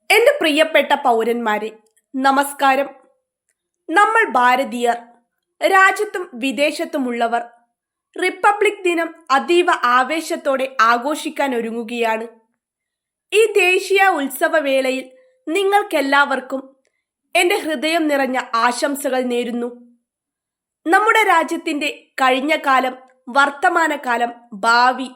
എന്റെ പ്രിയപ്പെട്ട പൗരന്മാരെ, നമസ്കാരം. നമ്മൾ ഭാരതീയർ, രാജ്യത്തും വിദേശത്തുമുള്ളവർ റിപ്പബ്ലിക് ദിനം അതീവ ആവേശത്തോടെ ആഘോഷിക്കാൻ ഒരുങ്ങുകയാണ്. ഈ ദേശീയ ഉത്സവവേളയിൽ നിങ്ങൾക്കെല്ലാവർക്കും എൻ്റെ ഹൃദയം നിറഞ്ഞ ആശംസകൾ നേരുന്നു. നമ്മുടെ രാജ്യത്തിൻ്റെ കഴിഞ്ഞ കാലം, വർത്തമാനകാലം, ഭാവി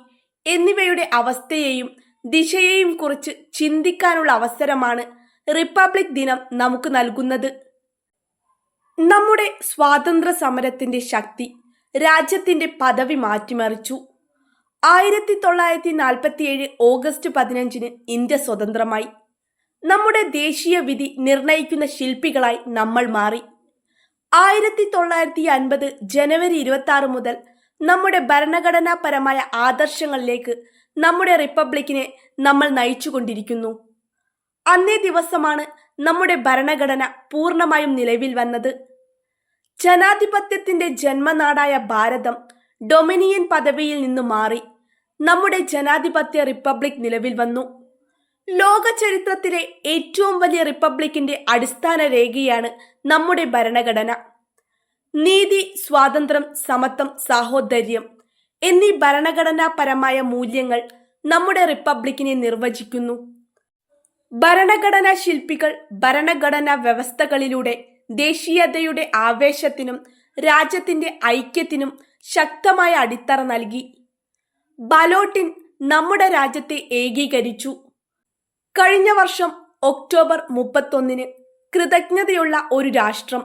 എന്നിവയുടെ അവസ്ഥയെയും ദിശയെയും കുറിച്ച് ചിന്തിക്കാനുള്ള അവസരമാണ് റിപ്പബ്ലിക് ദിനം നമുക്ക് നൽകുന്നത്. നമ്മുടെ സ്വാതന്ത്ര്യ സമരത്തിന്റെ ശക്തി രാജ്യത്തിന്റെ പദവി മാറ്റിമറിച്ചു. 1947 ഓഗസ്റ്റ് 15 ഇന്ത്യ സ്വതന്ത്രമായി. നമ്മുടെ ദേശീയ വിധി നിർണയിക്കുന്ന ശില്പികളായി നമ്മൾ മാറി. 1950 ജനുവരി 26 മുതൽ നമ്മുടെ ഭരണഘടനാപരമായ ആദർശങ്ങളിലേക്ക് നമ്മുടെ റിപ്പബ്ലിക്കിനെ നമ്മൾ നയിച്ചുകൊണ്ടിരിക്കുന്നു. അന്നേ ദിവസമാണ് നമ്മുടെ ഭരണഘടന പൂർണ്ണമായും നിലവിൽ വന്നത്. ജനാധിപത്യത്തിന്റെ ജന്മനാടായ ഭാരതം ഡൊമിനിയൻ പദവിയിൽ നിന്ന് മാറി നമ്മുടെ ജനാധിപത്യ റിപ്പബ്ലിക് നിലവിൽ വന്നു. ലോക ചരിത്രത്തിലെ ഏറ്റവും വലിയ റിപ്പബ്ലിക്കിന്റെ അടിസ്ഥാന രേഖയാണ് നമ്മുടെ ഭരണഘടന. നീതി, സ്വാതന്ത്ര്യം, സമത്വം, സാഹോദര്യം എന്നീ ഭരണഘടനാപരമായ മൂല്യങ്ങൾ നമ്മുടെ റിപ്പബ്ലിക്കിനെ നിർവചിക്കുന്നു. ഭരണഘടനാ ശില്പികൾ ഭരണഘടനാ വ്യവസ്ഥകളിലൂടെ ദേശീയതയുടെ ആവേശത്തിനും രാജ്യത്തിന്റെ ഐക്യത്തിനും ശക്തമായ അടിത്തറ നൽകി. ബലോട്ടിൻ നമ്മുടെ രാജ്യത്തെ ഏകീകരിച്ചു. കഴിഞ്ഞ വർഷം ഒക്ടോബർ 31 കൃതജ്ഞതയുള്ള ഒരു രാഷ്ട്രം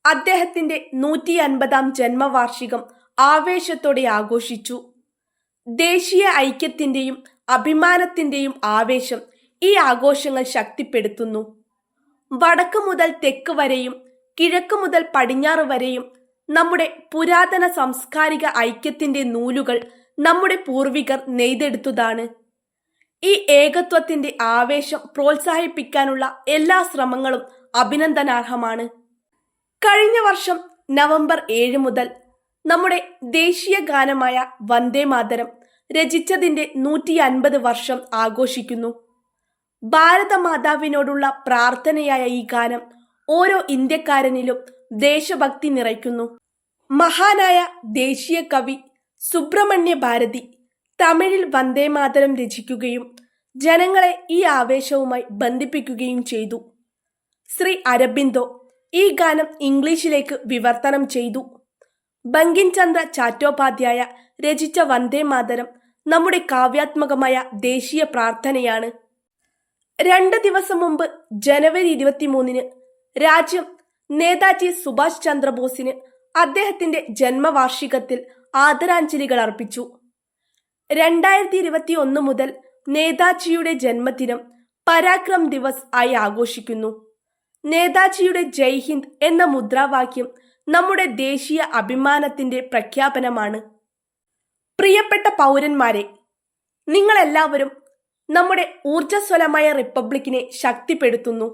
അദ്ദേഹത്തിന്റെ 150-ാം ജന്മവാർഷികം ആവേശത്തോടെ ആഘോഷിച്ചു. ദേശീയ ഐക്യത്തിന്റെയും അഭിമാനത്തിന്റെയും ആവേശം ഈ ആഘോഷങ്ങൾ ശക്തിപ്പെടുത്തുന്നു. വടക്ക് മുതൽ തെക്ക് വരെയും കിഴക്ക് മുതൽ പടിഞ്ഞാറ് വരെയും നമ്മുടെ പുരാതന സാംസ്കാരിക ഐക്യത്തിന്റെ നൂലുകൾ നമ്മുടെ പൂർവികർ നെയ്തെടുത്തതാണ്. ഈ ഏകത്വത്തിന്റെ ആവേശം പ്രോത്സാഹിപ്പിക്കാനുള്ള എല്ലാ ശ്രമങ്ങളും അഭിനന്ദനാർഹമാണ്. കഴിഞ്ഞ വർഷം നവംബർ 7 മുതൽ നമ്മുടെ ദേശീയ ഗാനമായ വന്ദേ മാതരം രചിച്ചതിന്റെ 150 വർഷം ആഘോഷിക്കുന്നു. ഭാരതമാതാവിനോടുള്ള പ്രാർത്ഥനയായ ഈ ഗാനം ഓരോ ഇന്ത്യക്കാരനിലും ദേശഭക്തി നിറയ്ക്കുന്നു. മഹാനായ ദേശീയ കവി സുബ്രഹ്മണ്യ ഭാരതി തമിഴിൽ വന്ദേ മാതരം രചിക്കുകയും ജനങ്ങളെ ഈ ആവേശവുമായി ബന്ധിപ്പിക്കുകയും ചെയ്തു. ശ്രീ അരബിന്ദോ ഈ ഗാനം ഇംഗ്ലീഷിലേക്ക് വിവർത്തനം ചെയ്തു. ബങ്കിം ചന്ദ്ര ചാറ്റോപാധ്യായ രചിച്ച വന്ദേ മാതരം നമ്മുടെ കാവ്യാത്മകമായ ദേശീയ പ്രാർത്ഥനയാണ്. 2 ദിവസം മുമ്പ് ജനുവരി 23 രാജ്യം നേതാജി സുഭാഷ് ചന്ദ്രബോസിന് അദ്ദേഹത്തിന്റെ ജന്മവാർഷികത്തിൽ ആദരാഞ്ജലികൾ അർപ്പിച്ചു. 2021 മുതൽ നേതാജിയുടെ ജന്മദിനം പരാക്രം ദിവസ് ആയി ആഘോഷിക്കുന്നു. നേതാജിയുടെ ജയ് ഹിന്ദ് എന്ന മുദ്രാവാക്യം നമ്മുടെ ദേശീയ അഭിമാനത്തിന്റെ പ്രഖ്യാപനമാണ്. പ്രിയപ്പെട്ട പൗരന്മാരെ, നിങ്ങളെല്ലാവരും നമ്മുടെ ഊർജ്ജസ്വലമായ റിപ്പബ്ലിക്കിനെ ശക്തിപ്പെടുത്തുന്നു.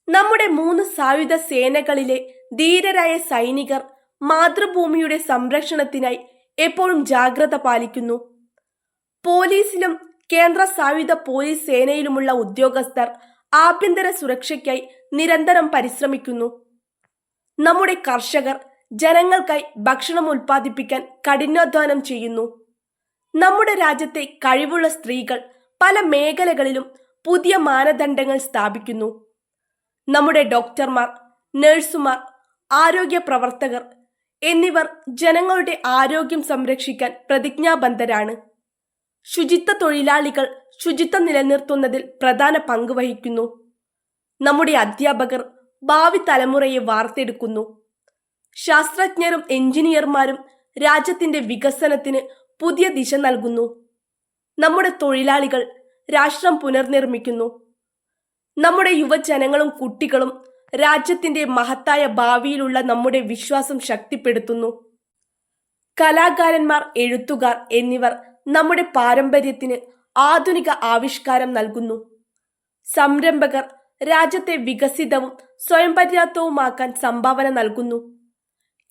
നമ്മുടെ 3 സായുധ സേനകളിലെ ധീരരായ സൈനികർ മാതൃഭൂമിയുടെ സംരക്ഷണത്തിനായി എപ്പോഴും ജാഗ്രത പാലിക്കുന്നു. പോലീസിലും കേന്ദ്ര സായുധ പോലീസ് സേനയിലുമുള്ള ഉദ്യോഗസ്ഥർ ആഭ്യന്തര സുരക്ഷയ്ക്കായി നിരന്തരം പരിശ്രമിക്കുന്നു. നമ്മുടെ കർഷകർ ജനങ്ങൾക്കായി ഭക്ഷണം ഉൽപ്പാദിപ്പിക്കാൻ കഠിനാധ്വാനം ചെയ്യുന്നു. നമ്മുടെ രാജ്യത്തെ കഴിവുള്ള സ്ത്രീകൾ പല മേഖലകളിലും പുതിയ മാനദണ്ഡങ്ങൾ സ്ഥാപിക്കുന്നു. നമ്മുടെ ഡോക്ടർമാർ, നഴ്സുമാർ, ആരോഗ്യ പ്രവർത്തകർ എന്നിവർ ജനങ്ങളുടെ ആരോഗ്യം സംരക്ഷിക്കാൻ പ്രതിജ്ഞാബദ്ധരാണ്. ശുചിത്വ തൊഴിലാളികൾ ശുചിത്വം നിലനിർത്തുന്നതിൽ പ്രധാന പങ്ക് വഹിക്കുന്നു. നമ്മുടെ അധ്യാപകർ ഭാവി തലമുറയെ വാർത്തെടുക്കുന്നു. ശാസ്ത്രജ്ഞരും എഞ്ചിനീയർമാരും രാജ്യത്തിന്റെ വികസനത്തിന് പുതിയ ദിശ നൽകുന്നു. നമ്മുടെ തൊഴിലാളികൾ രാഷ്ട്രം പുനർനിർമ്മിക്കുന്നു. നമ്മുടെ യുവജനങ്ങളും കുട്ടികളും രാജ്യത്തിന്റെ മഹത്തായ ഭാവിയിലുള്ള നമ്മുടെ വിശ്വാസം ശക്തിപ്പെടുത്തുന്നു. കലാകാരന്മാർ, എഴുത്തുകാർ എന്നിവർ നമ്മുടെ പാരമ്പര്യത്തിന് ആധുനിക ആവിഷ്കാരം നൽകുന്നു. സംരംഭകർ രാജ്യത്തെ വികസിതവും സ്വയം പര്യാപ്തവുമാക്കാൻ സംഭാവന നൽകുന്നു.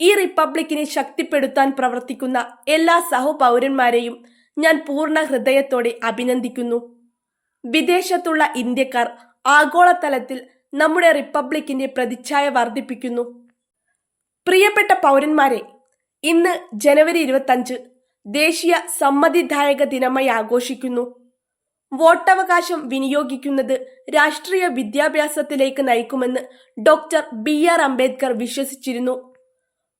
ഈ റിപ്പബ്ലിക്കിനെ ശക്തിപ്പെടുത്താൻ പ്രവർത്തിക്കുന്ന എല്ലാ സഹപൗരന്മാരെയും ഞാൻ പൂർണ്ണ ഹൃദയത്തോടെ അഭിനന്ദിക്കുന്നു. വിദേശത്തുള്ള ഇന്ത്യക്കാർ ആഗോളതലത്തിൽ നമ്മുടെ റിപ്പബ്ലിക്കിന്റെ പ്രതിച്ഛായ വർദ്ധിപ്പിക്കുന്നു. പ്രിയപ്പെട്ട പൗരന്മാരെ, ഇന്ന് ജനുവരി 25 ദേശീയ സമ്മതിദായക ദിനമായി ആഘോഷിക്കുന്നു. വോട്ടവകാശം വിനിയോഗിക്കുന്നത് രാഷ്ട്രീയ വിദ്യാഭ്യാസത്തിലേക്ക് നയിക്കുമെന്ന് ഡോക്ടർ BR അംബേദ്കർ വിശ്വസിച്ചിരുന്നു.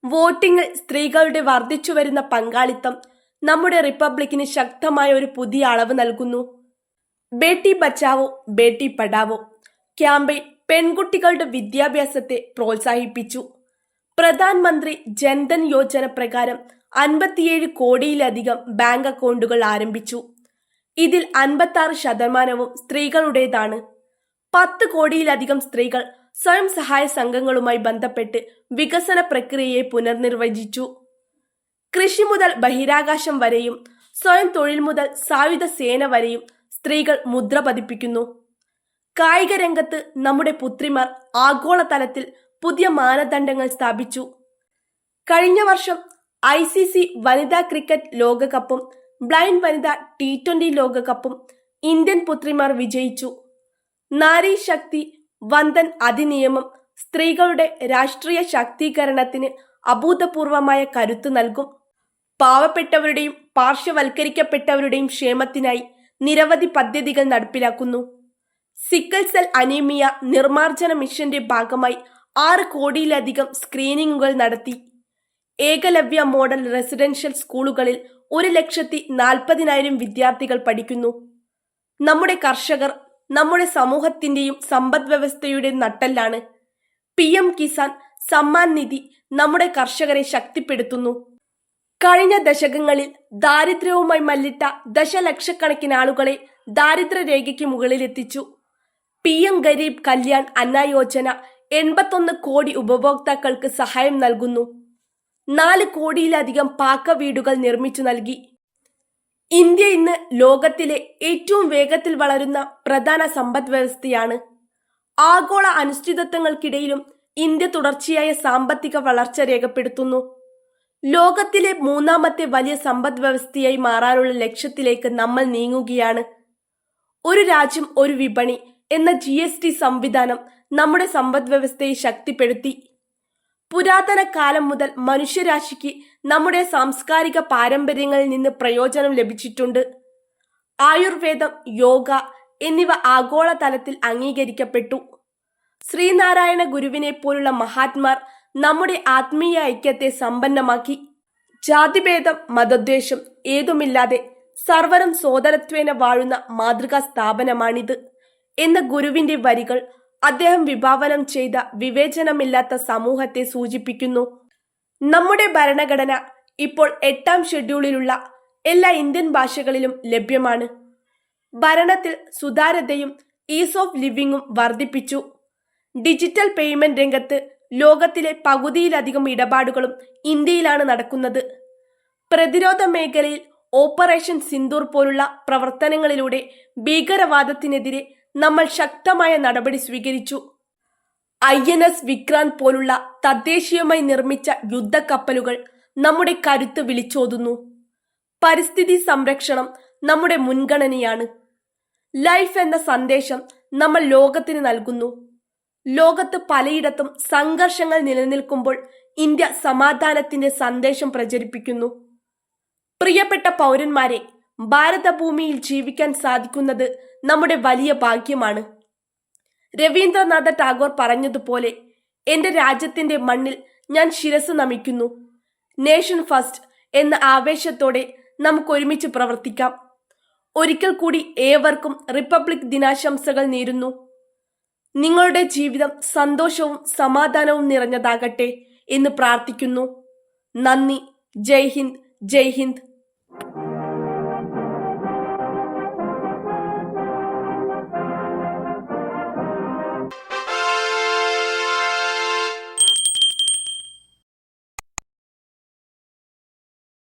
വോട്ടിങ്ങിൽ സ്ത്രീകളുടെ വർദ്ധിച്ചുവരുന്ന പങ്കാളിത്തം നമ്മുടെ റിപ്പബ്ലിക്കിന് ശക്തമായ ഒരു പുതിയ അളവ് നൽകുന്നു. ബേട്ടി ബച്ചാവോ ബേട്ടി പഠാവോ ക്യാമ്പയിൻ പെൺകുട്ടികളുടെ വിദ്യാഭ്യാസത്തെ പ്രോത്സാഹിപ്പിച്ചു. പ്രധാനമന്ത്രി ജൻധൻ യോജന പ്രകാരം 57 കോടിയിലധികം ബാങ്ക് അക്കൗണ്ടുകൾ ആരംഭിച്ചു. ഇതിൽ 56% സ്ത്രീകളുടേതാണ്. 10 കോടിയിലധികം സ്ത്രീകൾ സ്വയം സഹായ സംഘങ്ങളുമായി ബന്ധപ്പെട്ട് വികസന പ്രക്രിയയെ പുനർനിർവചിച്ചു. കൃഷി മുതൽ ബഹിരാകാശം വരെയും സ്വയം തൊഴിൽ മുതൽ സായുധ സേന വരെയും സ്ത്രീകൾ മുദ്ര പതിപ്പിക്കുന്നു. കായിക രംഗത്ത് നമ്മുടെ പുത്രിമാർ ആഗോളതലത്തിൽ പുതിയ മാനദണ്ഡങ്ങൾ സ്ഥാപിച്ചു. കഴിഞ്ഞ വർഷം ICC വനിതാ ക്രിക്കറ്റ് ലോകകപ്പും ബ്ലൈൻഡ് വനിതാ T20 ലോകകപ്പും ഇന്ത്യൻ പുത്രിമാർ വിജയിച്ചു. നാരി ശക്തി വന്ദൻ അധിനിയമം സ്ത്രീകളുടെ രാഷ്ട്രീയ ശാക്തീകരണത്തിന് അഭൂതപൂർവമായ കരുത്ത് നൽകും. പാവപ്പെട്ടവരുടെയും പാർശ്വവൽക്കരിക്കപ്പെട്ടവരുടെയും ക്ഷേമത്തിനായി നിരവധി പദ്ധതികൾ നടപ്പിലാക്കുന്നു. സിക്കിൾ സെൽ അനീമിയ നിർമ്മാർജ്ജന മിഷന്റെ ഭാഗമായി 6 കോടിയിലധികം സ്ക്രീനിങ്ങുകൾ നടത്തി. ഏകലവ്യ മോഡൽ റെസിഡൻഷ്യൽ സ്കൂളുകളിൽ 1,40,000 വിദ്യാർത്ഥികൾ പഠിക്കുന്നു. നമ്മുടെ കർഷകർ നമ്മുടെ സമൂഹത്തിന്റെയും സമ്പദ് വ്യവസ്ഥയുടെ നട്ടെല്ലാണ്. PM കിസാൻ സമ്മാൻ നിധി നമ്മുടെ കർഷകരെ ശക്തിപ്പെടുത്തുന്നു. കഴിഞ്ഞ ദശകങ്ങളിൽ ദാരിദ്ര്യവുമായി മല്ലിട്ട ദശലക്ഷക്കണക്കിന് ആളുകളെ ദാരിദ്ര്യരേഖയ്ക്ക് മുകളിലെത്തിച്ചു. PM ഗരീബ് കല്യാൺ അന്ന യോജന 81 കോടി ഉപഭോക്താക്കൾക്ക് സഹായം നൽകുന്നു. 4 കോടിയിലധികം പാക്ക വീടുകൾ നിർമ്മിച്ചു നൽകി. ഇന്ത്യ ഇന്ന് ലോകത്തിലെ ഏറ്റവും വേഗത്തിൽ വളരുന്ന പ്രധാന സമ്പദ് വ്യവസ്ഥയാണ്. ആഗോള അനിശ്ചിതത്വങ്ങൾക്കിടയിലും ഇന്ത്യ തുടർച്ചയായ സാമ്പത്തിക വളർച്ച രേഖപ്പെടുത്തുന്നു. ലോകത്തിലെ 3ാമത്തെ വലിയ സമ്പദ് വ്യവസ്ഥയായി മാറാനുള്ള ലക്ഷ്യത്തിലേക്ക് നമ്മൾ നീങ്ങുകയാണ്. ഒരു രാജ്യം ഒരു വിപണി എന്ന GST സംവിധാനം നമ്മുടെ സമ്പദ് വ്യവസ്ഥയെ ശക്തിപ്പെടുത്തി. പുരാതന കാലം മുതൽ മനുഷ്യരാശിക്ക് നമ്മുടെ സാംസ്കാരിക പാരമ്പര്യങ്ങളിൽ നിന്ന് പ്രയോജനം ലഭിച്ചിട്ടുണ്ട്. ആയുർവേദം, യോഗ എന്നിവ ആഗോളതലത്തിൽ അംഗീകരിക്കപ്പെട്ടു. ശ്രീനാരായണ ഗുരുവിനെ പോലുള്ള മഹാത്മാർ നമ്മുടെ ആത്മീയ ഐക്യത്തെ സമ്പന്നമാക്കി. ജാതിഭേദം, മതദ്വേഷം ഏതുമില്ലാതെ സർവരും സോദരത്വേന വാഴുന്ന മാതൃകാ സ്ഥാപനമാണിത് എന്ന ഗുരുവിന്റെ വരികൾ അദ്ദേഹം വിഭാവനം ചെയ്ത വിവേചനമില്ലാത്ത സമൂഹത്തെ സൂചിപ്പിക്കുന്നു. നമ്മുടെ ഭരണഘടന ഇപ്പോൾ 8ാം ഷെഡ്യൂളിലുള്ള എല്ലാ ഇന്ത്യൻ ഭാഷകളിലും ലഭ്യമാണ്. ഭരണത്തിൽ സുതാര്യതയും ഈസ് ഓഫ് ലിവിംഗും വർദ്ധിപ്പിച്ചു. ഡിജിറ്റൽ പേയ്മെന്റ് രംഗത്ത് ലോകത്തിലെ പകുതിയിലധികം ഇടപാടുകളും ഇന്ത്യയിലാണ് നടക്കുന്നത്. പ്രതിരോധ മേഖലയിൽ ഓപ്പറേഷൻ സിന്ദൂർ പോലുള്ള പ്രവർത്തനങ്ങളിലൂടെ ഭീകരവാദത്തിനെതിരെ നമ്മൾ ശക്തമായ നടപടി സ്വീകരിച്ചു. INS വിക്രാന്ത് പോലുള്ള തദ്ദേശീയമായി നിർമ്മിച്ച യുദ്ധക്കപ്പലുകൾ നമ്മുടെ കരുത്ത് വിളിച്ചോതുന്നു. പരിസ്ഥിതി സംരക്ഷണം നമ്മുടെ മുൻഗണനയാണ്. ലൈഫ് എന്ന സന്ദേശം നമ്മൾ ലോകത്തിന് നൽകുന്നു. ലോകത്ത് പലയിടത്തും സംഘർഷങ്ങൾ നിലനിൽക്കുമ്പോൾ ഇന്ത്യ സമാധാനത്തിന്റെ സന്ദേശം പ്രചരിപ്പിക്കുന്നു. പ്രിയപ്പെട്ട പൗരന്മാരെ, ഭാരതഭൂമിയിൽ ജീവിക്കാൻ സാധിക്കുന്നത് നമ്മുടെ വലിയ ഭാഗ്യമാണ്. രവീന്ദ്രനാഥ ടാഗോർ പറഞ്ഞതുപോലെ, എന്റെ രാജ്യത്തിന്റെ മണ്ണിൽ ഞാൻ ശിരസ് നമിക്കുന്നു. നേഷൻ ഫസ്റ്റ് എന്ന ആവേശത്തോടെ നമുക്ക് ഒരുമിച്ച് പ്രവർത്തിക്കാം. ഒരിക്കൽ കൂടി ഏവർക്കും റിപ്പബ്ലിക് ദിനാശംസകൾ നേരുന്നു. നിങ്ങളുടെ ജീവിതം സന്തോഷവും സമാധാനവും നിറഞ്ഞതാകട്ടെ എന്ന് പ്രാർത്ഥിക്കുന്നു. നന്ദി. ജയ് ഹിന്ദ്. ജയ് ഹിന്ദ്.